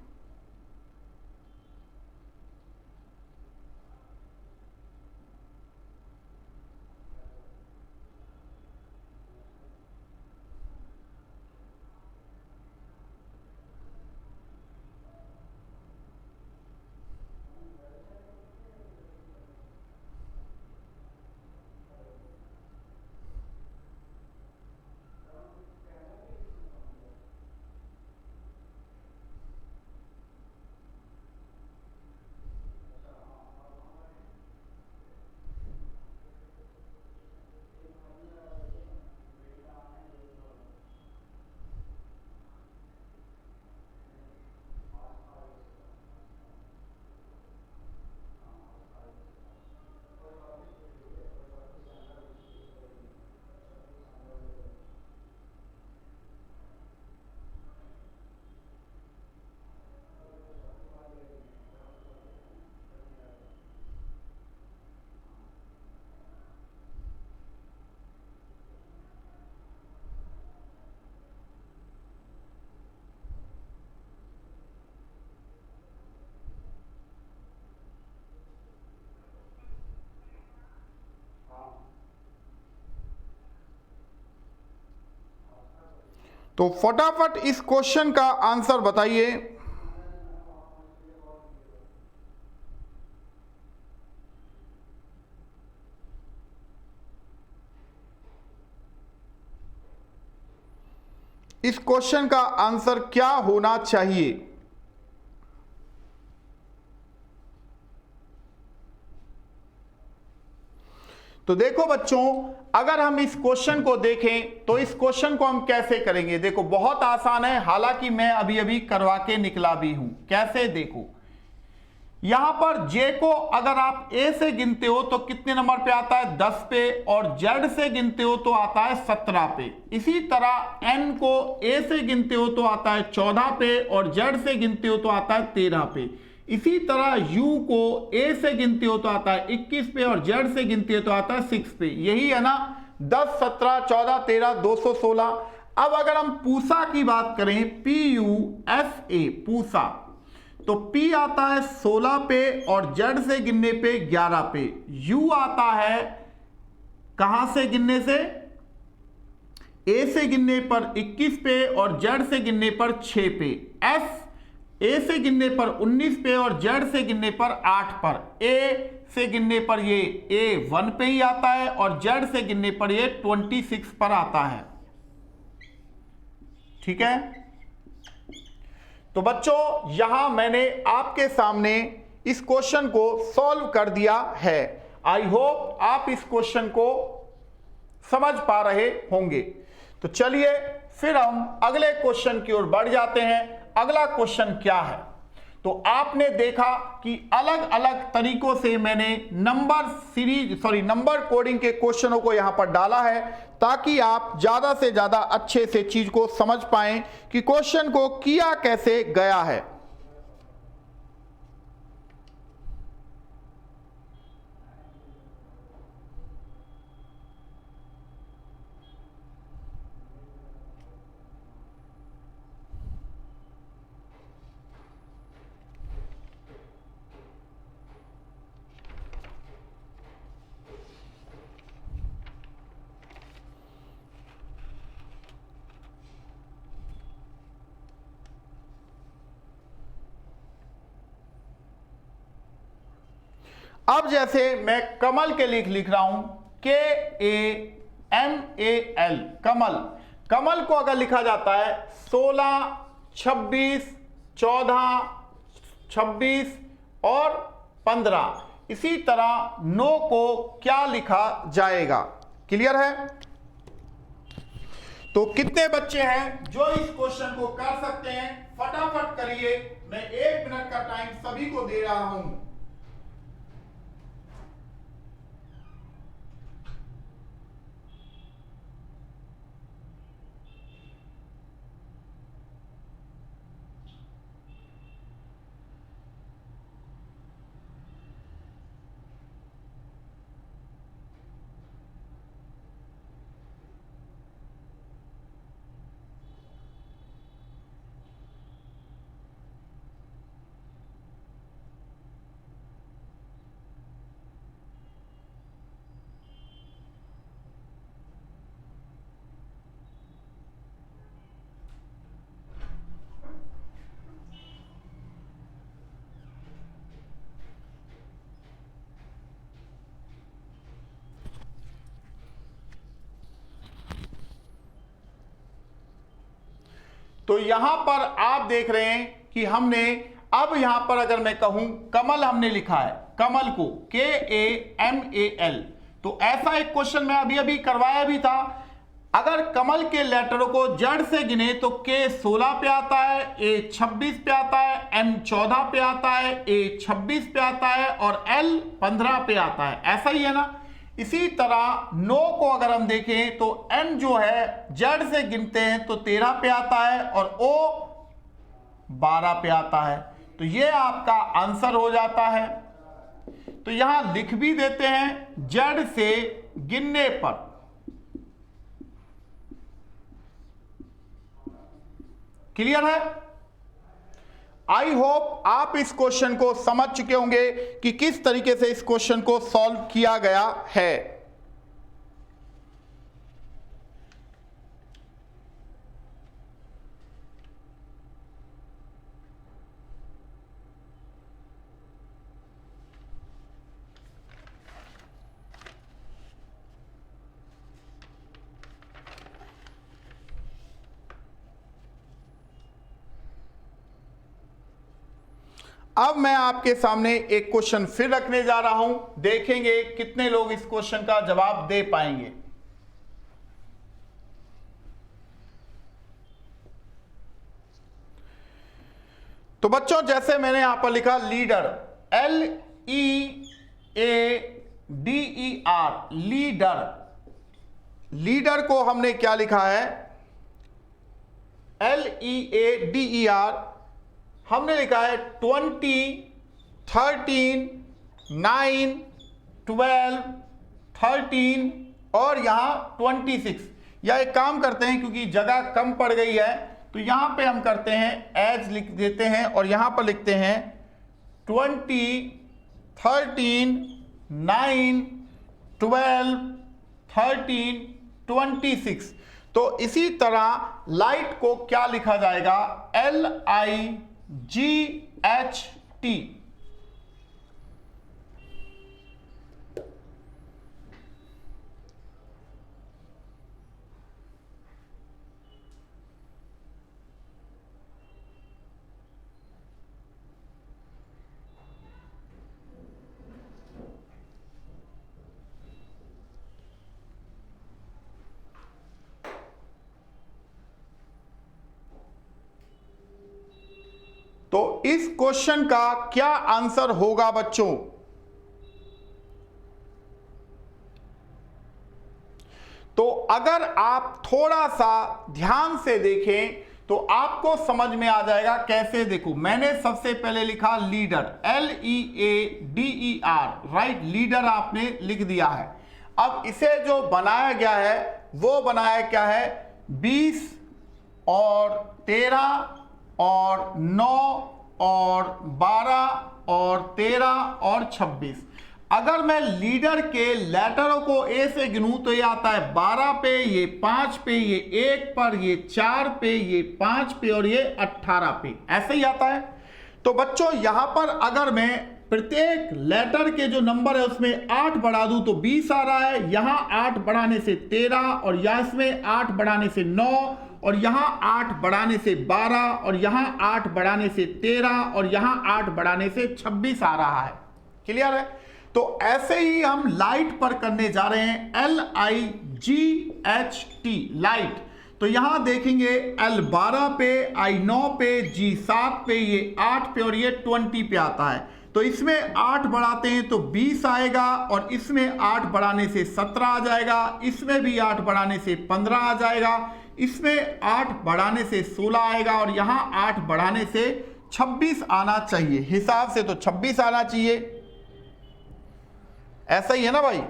तो फटाफट इस क्वेश्चन का आंसर बताइए। इस क्वेश्चन का आंसर क्या होना चाहिए? तो देखो बच्चों, अगर हम इस क्वेश्चन को देखें तो इस क्वेश्चन को हम कैसे करेंगे? देखो बहुत आसान है, हालांकि मैं अभी अभी करवा के निकला भी हूं। कैसे? देखो यहां पर J को अगर आप A से गिनते हो तो कितने नंबर पे आता है? 10 पे। और Z से गिनते हो तो आता है 17 पे। इसी तरह N को A से गिनते हो तो आता है 14 पे और Z से गिनते हो तो आता है 13 पे। इसी तरह U को A से गिनते हो तो आता है 21 पे और Z से गिनते हो तो आता है 6 पे। यही है ना? 10, 17, 14, 13, 216। अब अगर हम पूसा की बात करें, PUSA पूसा, तो P आता है 16 पे और Z से गिनने पे 11 पे। U आता है कहां से गिनने से? A से गिनने पर 21 पे और Z से गिनने पर 6 पे। S A से गिनने पर 19 पे और Z से गिनने पर 8 पर। A से गिनने पर ये A1 पे ही आता है और Z से गिनने पर ये 26 पर आता है। ठीक है? तो बच्चों यहां मैंने आपके सामने इस क्वेश्चन को सॉल्व कर दिया है। आई होप आप इस क्वेश्चन को समझ पा रहे होंगे। तो चलिए फिर हम अगले क्वेश्चन की ओर बढ़ जाते हैं। अगला क्वेश्चन क्या है? तो आपने देखा कि अलग अलग तरीकों से मैंने नंबर कोडिंग के क्वेश्चनों को यहां पर डाला है ताकि आप ज्यादा से ज्यादा अच्छे से चीज को समझ पाएं कि क्वेश्चन को किया कैसे गया है। अब जैसे मैं कमल के लिए लिख रहा हूं KAMAL, कमल। कमल को अगर लिखा जाता है 16, 26, 14, 26 और 15, इसी तरह 9 को क्या लिखा जाएगा? क्लियर है? तो कितने बच्चे हैं जो इस क्वेश्चन को कर सकते हैं? फटाफट करिए, मैं 1 मिनट का टाइम सभी को दे रहा हूं। तो यहां पर आप देख रहे हैं कि हमने अब यहां पर अगर मैं कहूं कमल हमने लिखा है, कमल को KAMAL, तो ऐसा एक क्वेश्चन मैं अभी अभी करवाया भी था। अगर कमल के लेटरों को जड़ से गिने तो K 16 पे आता है, A 26 पे आता है, M 14 पे आता है, A 26 पे आता है और L 15 पे आता है। ऐसा ही है ना? इसी तरह 9 को अगर हम देखें तो N जो है जड़ से गिनते हैं तो 13 पे आता है और O 12 पे आता है। तो ये आपका आंसर हो जाता है। तो यहां लिख भी देते हैं जड़ से गिनने पर। क्लियर है? आई होप आप इस क्वेश्चन को समझ चुके होंगे कि किस तरीके से इस क्वेश्चन को सॉल्व किया गया है। अब मैं आपके सामने एक क्वेश्चन फिर रखने जा रहा हूं, देखेंगे कितने लोग इस क्वेश्चन का जवाब दे पाएंगे। तो बच्चों जैसे मैंने यहां पर लिखा लीडर, LEADER, लीडर, लीडर को हमने क्या लिखा है? LEADER हमने लिखा है 20, 13, 9, 12, 13 और यहां 26। या एक काम करते हैं, क्योंकि जगह कम पड़ गई है तो यहां पे हम करते हैं एज लिख देते हैं और यहां पर लिखते हैं 20, 13, 9, 12, 13, 26। तो इसी तरह लाइट को क्या लिखा जाएगा? LIGHT। तो इस क्वेश्चन का क्या आंसर होगा बच्चों? तो अगर आप थोड़ा सा ध्यान से देखें तो आपको समझ में आ जाएगा कैसे। देखो मैंने सबसे पहले लिखा लीडर, LEADER, राइट, लीडर आपने लिख दिया है। अब इसे जो बनाया गया है वो बनाया क्या है? 20 और 13 और 9 और 12 और 13 और 26। अगर मैं लीडर के लेटरों को ए से गिनूं तो ये आता है 12 पे, ये 5 पे, ये 1 पर, ये 4 पे, ये 5 पे और ये 18 पे, ऐसे ही आता है। तो बच्चों यहां पर अगर मैं प्रत्येक लेटर के जो नंबर है उसमें 8 बढ़ा दूं तो 20 आ रहा है। यहां 8 बढ़ाने से 13 और यहां इसमें 8 बढ़ाने से 9 और यहां 8 बढ़ाने से 12 और यहां 8 बढ़ाने से 13 और यहां 8 बढ़ाने से 26 आ रहा है। क्लियर है? तो ऐसे ही हम लाइट पर करने जा रहे हैं, LIGHT, लाइट। तो यहां देखेंगे L 12 पे, I 9 पे, G 7 पे, ये 8 पे और ये 20 पे आता है। तो इसमें 8 बढ़ाते हैं तो 20 आएगा और इसमें 8 बढ़ाने से 17 आ जाएगा, इसमें भी 8 बढ़ाने से 15 आ जाएगा, इसमें 8 बढ़ाने से 16 आएगा और यहां 8 बढ़ाने से 26 आना चाहिए। हिसाब से तो 26 आना चाहिए, ऐसा ही है ना भाई।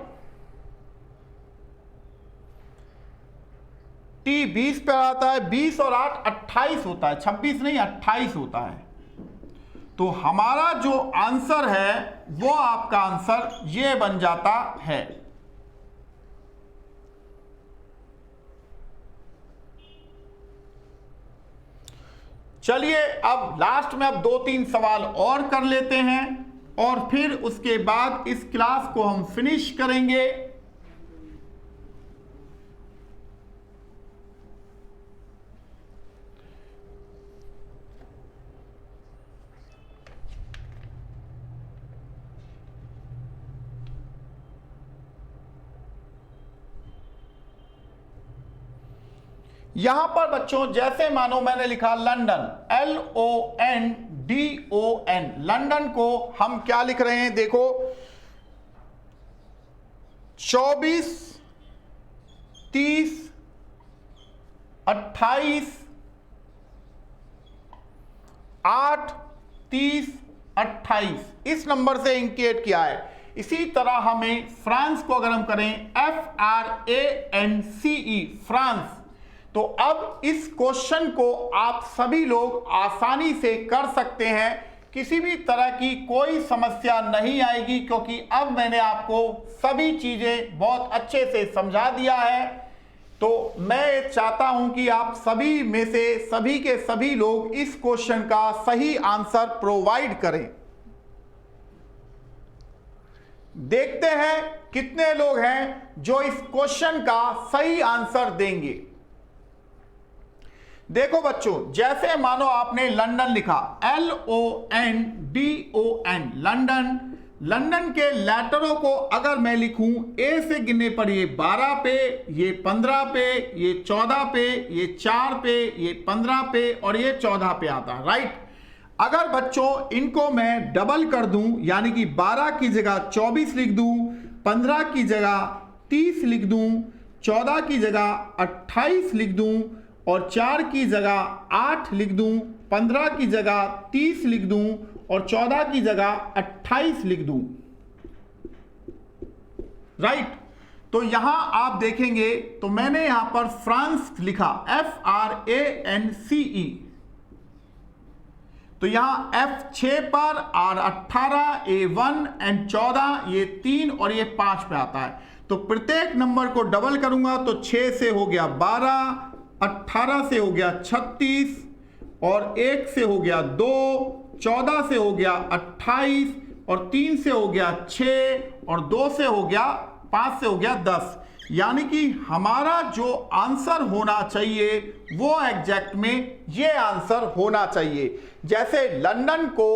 T 20 पे आता है, 20 और 8 28 होता है, 26 नहीं 28 होता है। तो हमारा जो आंसर है वो आपका आंसर ये बन जाता है। चलिए अब लास्ट में अब 2-3 सवाल और कर लेते हैं और फिर उसके बाद इस क्लास को हम फिनिश करेंगे। यहां पर बच्चों जैसे मानो मैंने लिखा लंदन, LONDON, लंदन को हम क्या लिख रहे हैं, देखो 24, 30, 28, 8, 30, 28 इस नंबर से इंडिकेट किया है। इसी तरह हमें फ्रांस को अगर हम करें FRANCE, फ्रांस, तो अब इस क्वेश्चन को आप सभी लोग आसानी से कर सकते हैं, किसी भी तरह की कोई समस्या नहीं आएगी, क्योंकि अब मैंने आपको सभी चीजें बहुत अच्छे से समझा दिया है। तो मैं चाहता हूं कि आप सभी में से सभी के सभी लोग इस क्वेश्चन का सही आंसर प्रोवाइड करें। देखते हैं कितने लोग हैं जो इस क्वेश्चन का सही आंसर देंगे। देखो बच्चों, जैसे मानो आपने लंदन लिखा, LONDON, लंदन, लंदन के लेटरों को अगर मैं लिखूं ए से गिनने पर ये 12 पे, ये 15 पे, ये 14 पे, ये 4 पे, ये 15 पे और ये 14 पे आता है, राइट। अगर बच्चों इनको मैं डबल कर दूं, यानी कि 12 की जगह 24 लिख दूं, 15 की जगह 30 लिख दूं, 14 की जगह 28 लिख दूं और 4 की जगह 8 लिख दूं, 15 की जगह 30 लिख दूं और 14 की जगह 28 लिख दूं, राइट। तो यहां आप देखेंगे तो मैंने यहां पर फ्रांस लिखा, FRANCE, तो यहां F 6 पर, R 18, A 1 and 14, ये 3 और ये 5 पे आता है। तो प्रत्येक नंबर को डबल करूंगा तो 6 से हो गया 12, 18 से हो गया 36 और 1 से हो गया 2, 14 से हो गया 28 और 3 से हो गया 6 और 2 से हो गया 5 से हो गया 10। यानी कि हमारा जो आंसर होना चाहिए वो एग्जैक्ट में ये आंसर होना चाहिए। जैसे लंदन को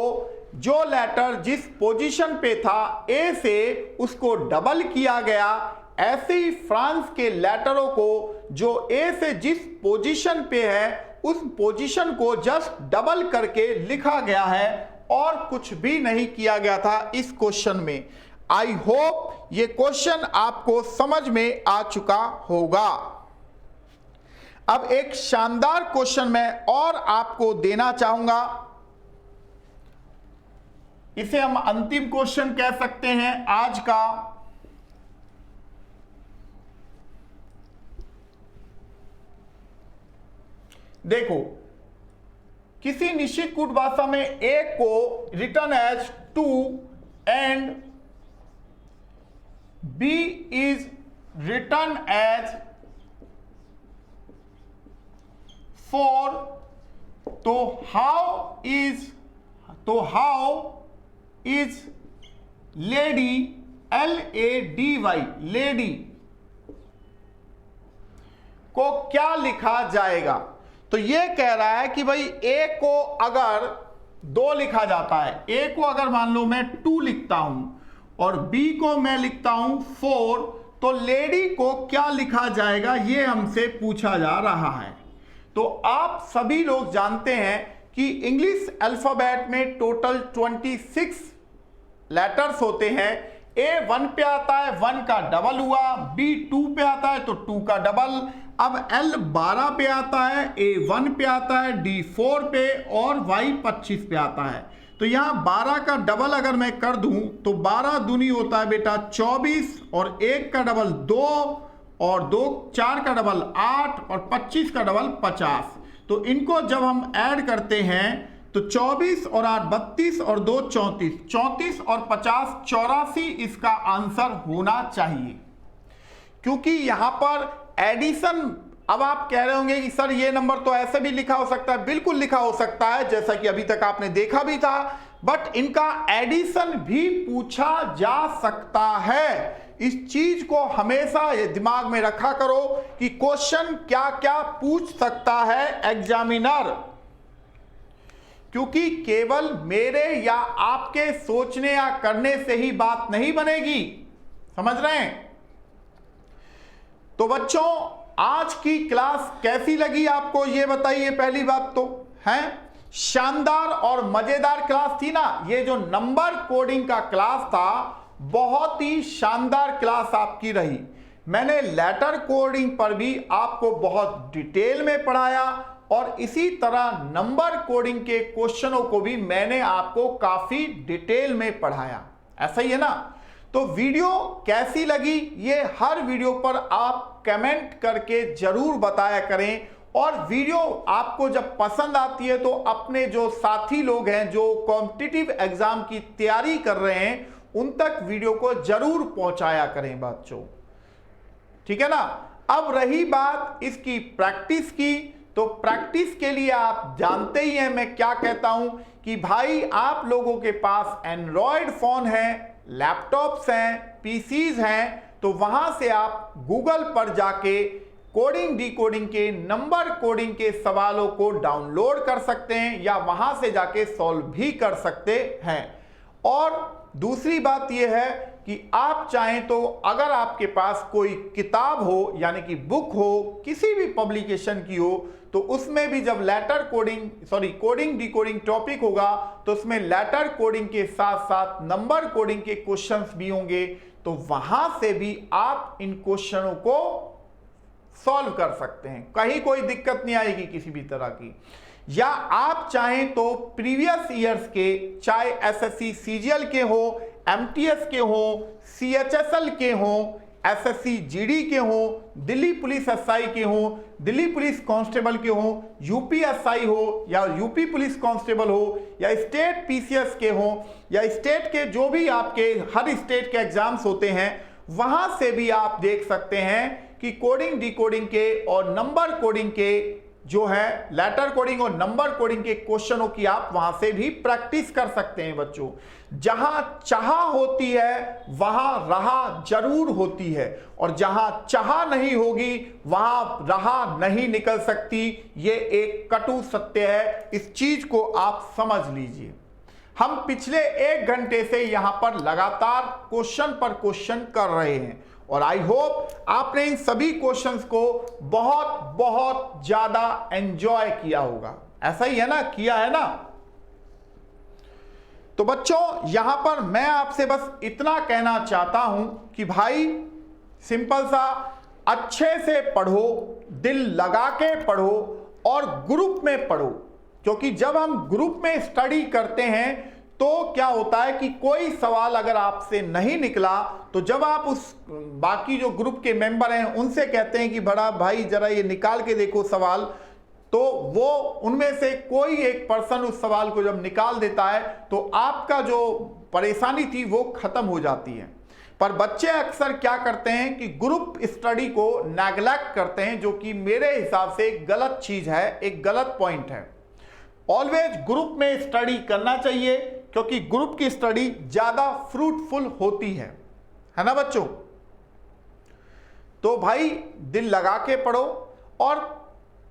जो लेटर जिस पोजीशन पे था ए से उसको डबल किया गया, ऐसे ही फ्रांस के लेटरों को जो ए से जिस पोजीशन पे है उस पोजीशन को जस्ट डबल करके लिखा गया है और कुछ भी नहीं किया गया था इस क्वेश्चन में। आई होप ये क्वेश्चन आपको समझ में आ चुका होगा। अब एक शानदार क्वेश्चन मैं और आपको देना चाहूंगा, इसे हम अंतिम क्वेश्चन कह सकते हैं आज का। देखो, किसी निश्चित कूट भाषा में ए को return as 2 and B is written as 4, तो how is lady, LADY, lady को क्या लिखा जाएगा। तो ये कह रहा है कि भाई ए को अगर 2 लिखा जाता है, ए को अगर मान लो मैं 2 लिखता हूं और बी को मैं लिखता हूं 4, तो लेडी को क्या लिखा जाएगा ये हमसे पूछा जा रहा है। तो आप सभी लोग जानते हैं कि इंग्लिश अल्फाबेट में टोटल 26 लेटर्स होते हैं। ए 1 पे आता है, 1 का डबल हुआ, बी 2 पे आता है तो 2 का डबल, अब एल 12 पे आता है, ए 1 पे आता है, डी 4 पे और वाई 25 पे आता है। तो यहां 12 का डबल अगर मैं कर दूं तो 12 दूनी होता है बेटा 24, और 1 का डबल 2, और 2 4 का डबल 8, और 25 का डबल 50। तो इनको जब हम ऐड करते हैं तो 24 और 8 32 और 2 34, 34 और 50 84 इसका आंसर होना चाहिए। क्योंकि यहां पर एडिशन, अब आप कह रहे होंगे कि सर ये नंबर तो ऐसे भी लिखा हो सकता है। बिल्कुल लिखा हो सकता है, जैसा कि अभी तक आपने देखा भी था, बट इनका एडिशन भी पूछा जा सकता है। इस चीज को हमेशा ये दिमाग में रखा करो कि क्वेश्चन क्या क्या पूछ सकता है एग्जामिनर, क्योंकि केवल मेरे या आपके सोचने या करने से ही बात नहीं बनेगी। समझ रहे हैं? तो बच्चों, आज की क्लास कैसी लगी आपको ये बताइए। पहली बात तो है शानदार और मजेदार क्लास थी ना। ये जो नंबर कोडिंग का क्लास था बहुत ही शानदार क्लास आपकी रही। मैंने लेटर कोडिंग पर भी आपको बहुत डिटेल में पढ़ाया, और इसी तरह नंबर कोडिंग के क्वेश्चनों को भी मैंने आपको काफी डिटेल में पढ़ाया। ऐसा ही है ना? तो वीडियो कैसी लगी ये हर वीडियो पर आप कमेंट करके जरूर बताया करें। और वीडियो आपको जब पसंद आती है तो अपने जो साथी लोग हैं जो कॉम्पिटिटिव एग्जाम की तैयारी कर रहे हैं उन तक वीडियो को जरूर पहुंचाया करें बच्चों। ठीक है ना? अब रही बात इसकी प्रैक्टिस की, तो प्रैक्टिस के लिए आप जानते ही हैं मैं क्या कहता हूं कि भाई आप लोगों के पास एंड्रॉयड फोन है, लैपटॉप्स हैं, पीसीज हैं, तो वहां से आप गूगल पर जाके कोडिंग डिकोडिंग के नंबर कोडिंग के सवालों को डाउनलोड कर सकते हैं या वहां से जाके सॉल्व भी कर सकते हैं। और दूसरी बात यह है कि आप चाहें तो अगर आपके पास कोई किताब हो यानी कि बुक हो किसी भी पब्लिकेशन की हो, तो उसमें भी जब कोडिंग डिकोडिंग टॉपिक होगा तो उसमें लेटर कोडिंग के साथ साथ नंबर कोडिंग के क्वेश्चंस भी होंगे, तो वहां से भी आप इन क्वेश्चनों को सॉल्व कर सकते हैं। कहीं कोई दिक्कत नहीं आएगी किसी भी तरह की। या आप चाहें तो प्रीवियस ईयर्स के, चाहे एसएससी सीजीएल के हो, एमटीएस के हो, सीएचएसएल के हो, एसएससी जीडी के हो, दिल्ली पुलिस एसआई के हो, दिल्ली पुलिस कांस्टेबल के हो, यूपीएसआई हो या यूपी पुलिस कांस्टेबल हो, या स्टेट पीसीएस के हो, या स्टेट के जो भी आपके हर स्टेट के एग्जाम्स होते हैं, वहां से भी आप देख सकते हैं कि कोडिंग डिकोडिंग के और नंबर कोडिंग के जो है लेटर कोडिंग और नंबर कोडिंग के क्वेश्चनों की आप वहां से भी प्रैक्टिस कर सकते हैं बच्चों। जहां चाह होती है वहां राह जरूर होती है, और जहां चाह नहीं होगी वहां राह नहीं निकल सकती। ये एक कटु सत्य है, इस चीज को आप समझ लीजिए। हम पिछले 1 घंटे से यहां पर लगातार क्वेश्चन पर क्वेश्चन कर रहे हैं, और आई होप आपने इन सभी क्वेश्चंस को बहुत बहुत ज्यादा एंजॉय किया होगा। ऐसा ही है ना? किया है ना? तो बच्चों यहां पर मैं आपसे बस इतना कहना चाहता हूं कि भाई सिंपल सा अच्छे से पढ़ो, दिल लगा के पढ़ो और ग्रुप में पढ़ो, क्योंकि जब हम ग्रुप में स्टडी करते हैं तो क्या होता है कि कोई सवाल अगर आपसे नहीं निकला तो जब आप उस बाकी जो ग्रुप के मेंबर हैं उनसे कहते हैं कि बड़ा भाई जरा ये निकाल के देखो सवाल, तो वो उनमें से कोई एक पर्सन उस सवाल को जब निकाल देता है तो आपका जो परेशानी थी वो खत्म हो जाती है। पर बच्चे अक्सर क्या करते हैं कि ग्रुप स्टडी को नेग्लेक्ट करते हैं, जो कि मेरे हिसाब से एक गलत चीज है, एक गलत पॉइंट है। ऑलवेज ग्रुप में स्टडी करना चाहिए, क्योंकि ग्रुप की स्टडी ज्यादा फ्रूटफुल होती है ना बच्चों? तो भाई दिल लगा के पढ़ो, और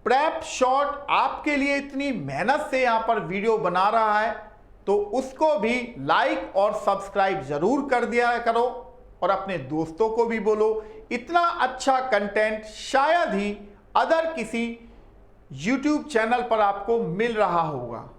प्रेप शॉट आपके लिए इतनी मेहनत से यहां पर वीडियो बना रहा है तो उसको भी लाइक और सब्सक्राइब जरूर कर दिया करो, और अपने दोस्तों को भी बोलो इतना अच्छा कंटेंट शायद ही अदर किसी YouTube चैनल पर आपको मिल रहा होगा।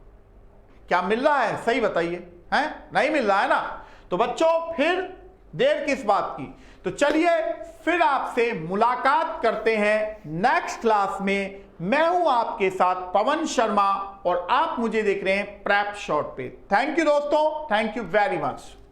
क्या मिल रहा है, सही बताइए, हैं? नहीं मिल रहा है ना? तो बच्चों फिर देर किस बात की, तो चलिए फिर आपसे मुलाकात करते हैं नेक्स्ट क्लास में। मैं हूं आपके साथ पवन शर्मा और आप मुझे देख रहे हैं प्रैप शॉर्ट पे। थैंक यू दोस्तों, थैंक यू वेरी मच।